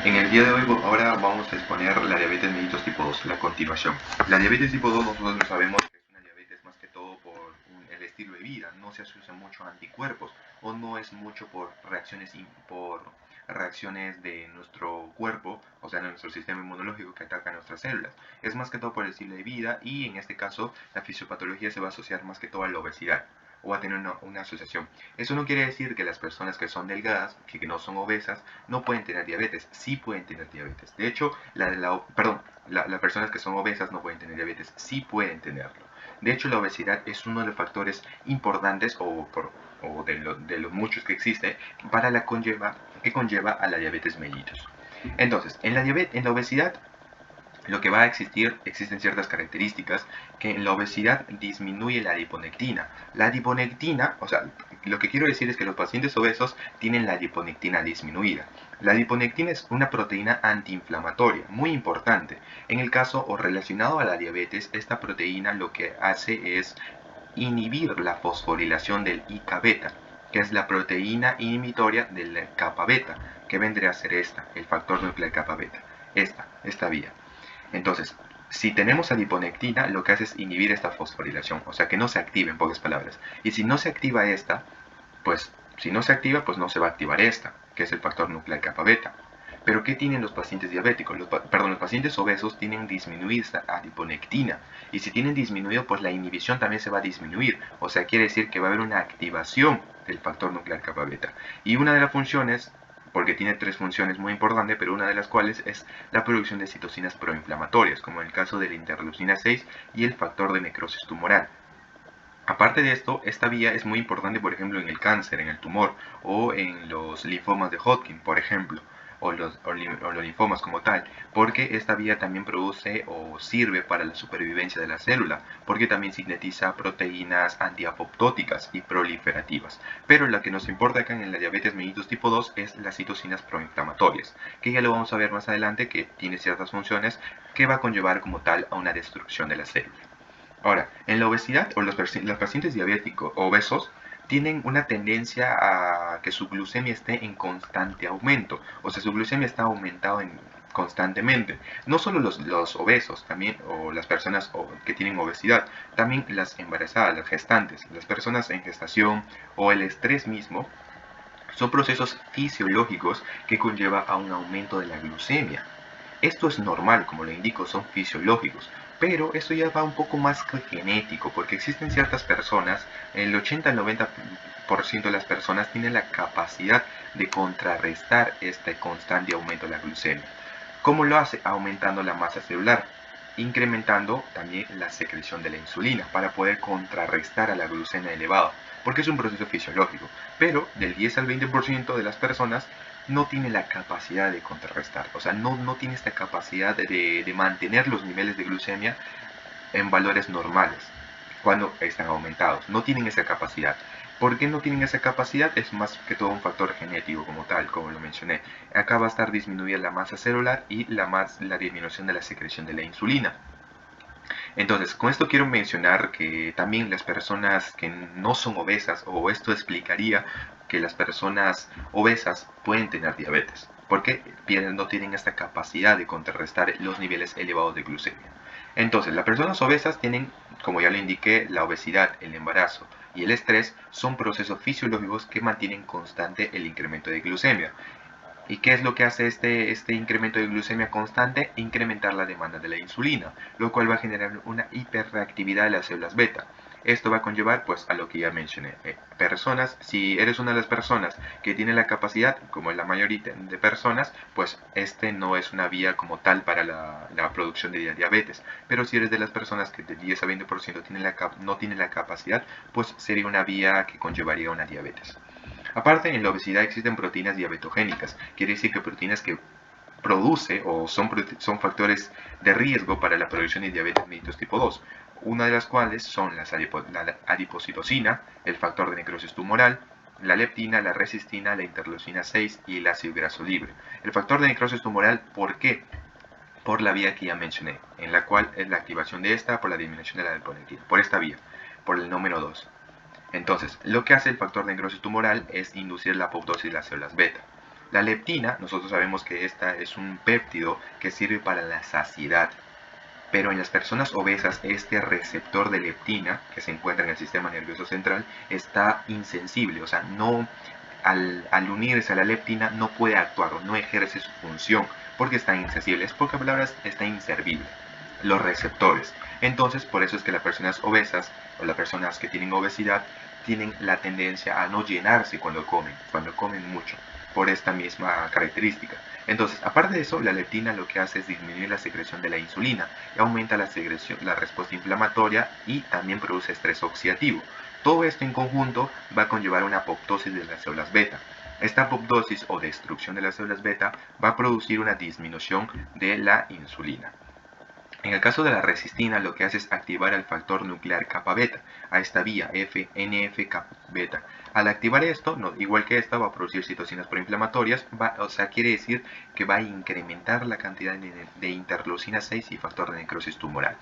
En el día de hoy, ahora vamos a exponer la diabetes mellitus tipo 2, la continuación. La diabetes tipo 2 nosotros sabemos que es una diabetes más que todo por el estilo de vida, no se asocia mucho a anticuerpos o no es mucho por reacciones de nuestro cuerpo, o sea, de nuestro sistema inmunológico que ataca a nuestras células. Es más que todo por el estilo de vida y en este caso la fisiopatología se va a asociar más que todo a la obesidad o va a tener una asociación. Eso no quiere decir que las personas que son delgadas, que no son obesas, no pueden tener diabetes. Sí pueden tener diabetes. De hecho, las personas que son obesas no pueden tener diabetes. Sí pueden tenerlo. De hecho, la obesidad es uno de los factores importantes de los muchos que existe para que conlleva a la diabetes mellitus. Entonces, en la obesidad lo que va a existen ciertas características que en la obesidad disminuye la adiponectina. La adiponectina, o sea, lo que quiero decir es que los pacientes obesos tienen la adiponectina disminuida. La adiponectina es una proteína antiinflamatoria, muy importante. En el caso o relacionado a la diabetes, esta proteína lo que hace es inhibir la fosforilación del IK beta, que es la proteína inhibitoria del kappa beta, que vendría a ser el factor nuclear kappa beta, esta vía. Entonces, si tenemos adiponectina, lo que hace es inhibir esta fosforilación, o sea, que no se active en pocas palabras. Y si no se activa esta, pues si no se activa, pues no se va a activar esta, que es el factor nuclear kappa beta. Pero ¿qué tienen los pacientes diabéticos? Los pacientes obesos tienen disminuida esta adiponectina. Y si tienen disminuido, pues la inhibición también se va a disminuir. O sea, quiere decir que va a haber una activación del factor nuclear kappa beta. Y una de las funciones, porque tiene tres funciones muy importantes, pero una de las cuales es la producción de citocinas proinflamatorias, como en el caso de la interleucina 6 y el factor de necrosis tumoral. Aparte de esto, esta vía es muy importante, por ejemplo, en el cáncer, en el tumor o en los linfomas de Hodgkin, por ejemplo, o los linfomas como tal, porque esta vía también produce o sirve para la supervivencia de la célula, porque también sintetiza proteínas antiapoptóticas y proliferativas. Pero la que nos importa acá en la diabetes mellitus tipo 2 es las citocinas proinflamatorias, que ya lo vamos a ver más adelante, que tiene ciertas funciones que va a conllevar como tal a una destrucción de la célula. Ahora, en la obesidad o los pacientes diabéticos obesos tienen una tendencia a que su glucemia esté en constante aumento, o sea, su glucemia está aumentado constantemente. No solo los obesos, también, o las personas que tienen obesidad, también las embarazadas, las gestantes, las personas en gestación o el estrés mismo, son procesos fisiológicos que conlleva a un aumento de la glucemia. Esto es normal, como lo indico, son fisiológicos, pero esto ya va un poco más genético, porque existen ciertas personas, el 80 al 90% de las personas tienen la capacidad de contrarrestar este constante aumento de la glucemia. ¿Cómo lo hace? Aumentando la masa celular, incrementando también la secreción de la insulina para poder contrarrestar a la glucemia elevada, porque es un proceso fisiológico, pero del 10 al 20% de las personas no tiene la capacidad de contrarrestar, o sea, no tiene esta capacidad de mantener los niveles de glucemia en valores normales cuando están aumentados. No tienen esa capacidad. ¿Por qué no tienen esa capacidad? Es más que todo un factor genético como tal, como lo mencioné. Acá va a estar disminuida la masa celular y la disminución de la secreción de la insulina. Entonces, con esto quiero mencionar que también las personas que no son obesas, o esto explicaría que las personas obesas pueden tener diabetes, porque no tienen esta capacidad de contrarrestar los niveles elevados de glucemia. Entonces, las personas obesas tienen, como ya lo indiqué, la obesidad, el embarazo y el estrés son procesos fisiológicos que mantienen constante el incremento de glucemia. ¿Y qué es lo que hace este incremento de glucemia constante? Incrementar la demanda de la insulina, lo cual va a generar una hiperreactividad de las células beta. Esto va a conllevar pues a lo que ya mencioné. Si eres una de las personas que tiene la capacidad, como es la mayoría de personas, pues este no es una vía como tal para la producción de diabetes. Pero si eres de las personas que de 10 a 20% no tienen la capacidad, pues sería una vía que conllevaría una diabetes. Aparte, en la obesidad existen proteínas diabetogénicas, quiere decir que proteínas que produce o son factores de riesgo para la producción de diabetes mellitus tipo 2, una de las cuales son la adipocitocina, el factor de necrosis tumoral, la leptina, la resistina, la interleucina 6 y el ácido graso libre. El factor de necrosis tumoral, ¿por qué? Por la vía que ya mencioné, en la cual es la activación de esta por la disminución de la adiponectina, por esta vía, por el número 2. Entonces, lo que hace el factor de necrosis tumoral es inducir la apoptosis de las células beta. La leptina, nosotros sabemos que esta es un péptido que sirve para la saciedad, pero en las personas obesas este receptor de leptina que se encuentra en el sistema nervioso central está insensible, o sea, no, al unirse a la leptina no puede actuar o no ejerce su función porque está insensible, es pocas palabras, está inservible los receptores. Entonces, por eso es que las personas obesas o las personas que tienen obesidad tienen la tendencia a no llenarse cuando comen mucho, por esta misma característica. Entonces, aparte de eso, la leptina lo que hace es disminuir la secreción de la insulina y aumenta la respuesta inflamatoria y también produce estrés oxidativo. Todo esto en conjunto va a conllevar una apoptosis de las células beta. Esta apoptosis o destrucción de las células beta va a producir una disminución de la insulina. En el caso de la resistina, lo que hace es activar el factor nuclear kappa beta, a esta vía NF-kappa beta. Al activar esto, igual que esta, va a producir citocinas proinflamatorias, o sea, quiere decir que va a incrementar la cantidad de interleucina 6 y factor de necrosis tumoral.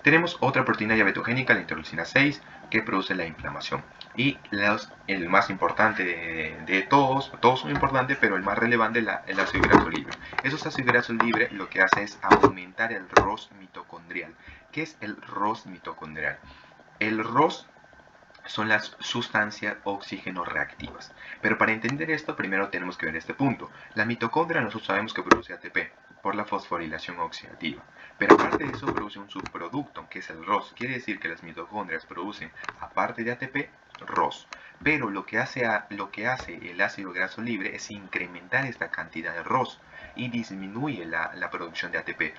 Tenemos otra proteína diabetogénica, la interleucina 6, que produce la inflamación. Y el más importante de todos son importantes, pero el más relevante es el ácido graso libre. Esos ácidos grasos libres lo que hace es aumentar el ROS mitocondrial. ¿Qué es el ROS mitocondrial? El ROS son las sustancias oxígeno reactivas. Pero para entender esto, primero tenemos que ver este punto. La mitocondria nosotros sabemos que produce ATP por la fosforilación oxidativa. Pero aparte de eso produce un subproducto que es el ROS. Quiere decir que las mitocondrias producen, aparte de ATP, ROS. Pero lo que hace el ácido graso libre es incrementar esta cantidad de ROS y disminuye la producción de ATP.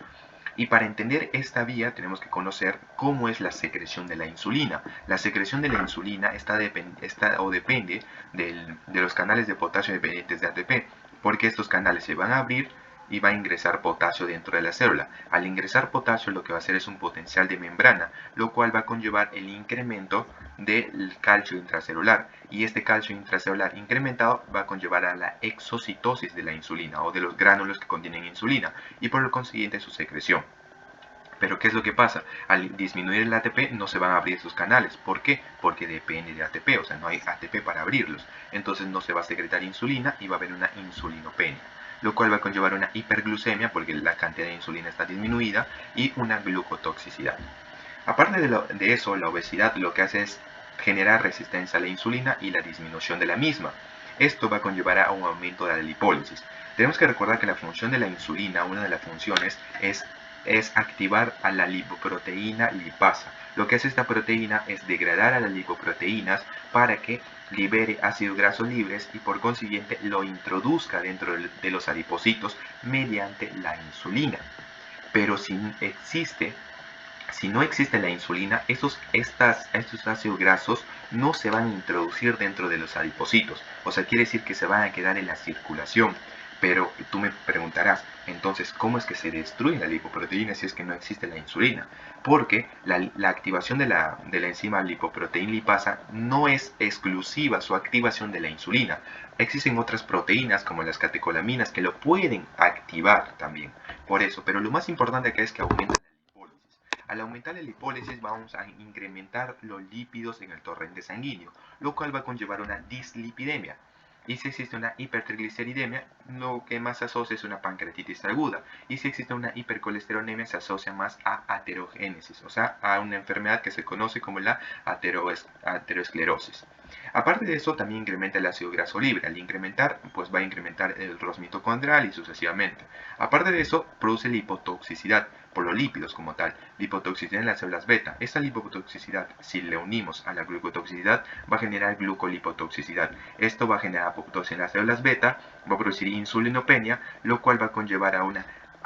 Y para entender esta vía tenemos que conocer cómo es la secreción de la insulina. La secreción de la insulina depende de los canales de potasio dependientes de ATP, porque estos canales se van a abrir y va a ingresar potasio dentro de la célula. Al ingresar potasio lo que va a hacer es un potencial de membrana, lo cual va a conllevar el incremento del calcio intracelular. Y este calcio intracelular incrementado va a conllevar a la exocitosis de la insulina o de los gránulos que contienen insulina y por lo consiguiente su secreción. Pero ¿qué es lo que pasa? Al disminuir el ATP no se van a abrir esos canales. ¿Por qué? Porque depende de ATP, o sea, no hay ATP para abrirlos. Entonces no se va a secretar insulina y va a haber una insulinopenia, lo cual va a conllevar una hiperglucemia porque la cantidad de insulina está disminuida y una glucotoxicidad. Aparte de eso, la obesidad lo que hace es generar resistencia a la insulina y la disminución de la misma. Esto va a conllevar a un aumento de la lipólisis. Tenemos que recordar que la función de la insulina, una de las funciones es activar a la lipoproteína lipasa. Lo que hace esta proteína es degradar a las lipoproteínas para que libere ácidos grasos libres y por consiguiente lo introduzca dentro de los adipocitos mediante la insulina. Pero si no existe la insulina, estos ácidos grasos no se van a introducir dentro de los adipocitos. O sea, quiere decir que se van a quedar en la circulación. Pero tú me preguntarás, entonces, ¿cómo es que se destruye la lipoproteína si es que no existe la insulina? Porque la activación de la enzima lipoproteína lipasa no es exclusiva su activación de la insulina. Existen otras proteínas como las catecolaminas que lo pueden activar también. Por eso, pero lo más importante acá es que aumenta la lipólisis. Al aumentar la lipólisis vamos a incrementar los lípidos en el torrente sanguíneo, lo cual va a conllevar una dislipidemia. Y si existe una hipertrigliceridemia, lo que más se asocia es una pancreatitis aguda. Y si existe una hipercolesterolemia, se asocia más a aterogénesis, o sea, a una enfermedad que se conoce como la aterosclerosis. Aparte de eso, también incrementa el ácido graso libre. Al incrementar, pues va a incrementar el ROS mitocondrial y sucesivamente. Aparte de eso, produce lipotoxicidad por los lípidos como tal, lipotoxicidad en las células beta. Esta lipotoxicidad, si le unimos a la glucotoxicidad, va a generar glucolipotoxicidad. Esto va a generar apoptosis en las células beta, va a producir insulinopenia, lo cual va a conllevar a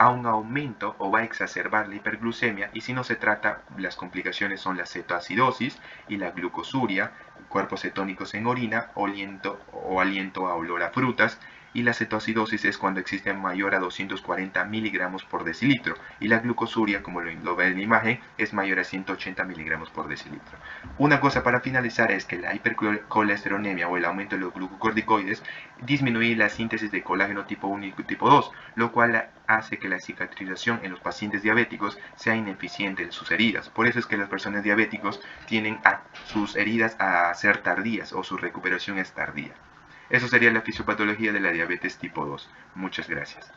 un aumento o va a exacerbar la hiperglucemia, y si no se trata, las complicaciones son la cetoacidosis y la glucosuria, cuerpos cetónicos en orina, aliento a olor a frutas, y la cetoacidosis es cuando existe mayor a 240 miligramos por decilitro, y la glucosuria, como lo ve en la imagen, es mayor a 180 miligramos por decilitro. Una cosa para finalizar es que la hipercolesterolemia o el aumento de los glucocorticoides disminuye la síntesis de colágeno tipo 1 y tipo 2, lo cual hace que la cicatrización en los pacientes diabéticos sea ineficiente en sus heridas. Por eso es que las personas diabéticos tienen sus heridas a ser tardías o su recuperación es tardía. Eso sería la fisiopatología de la diabetes tipo 2. Muchas gracias.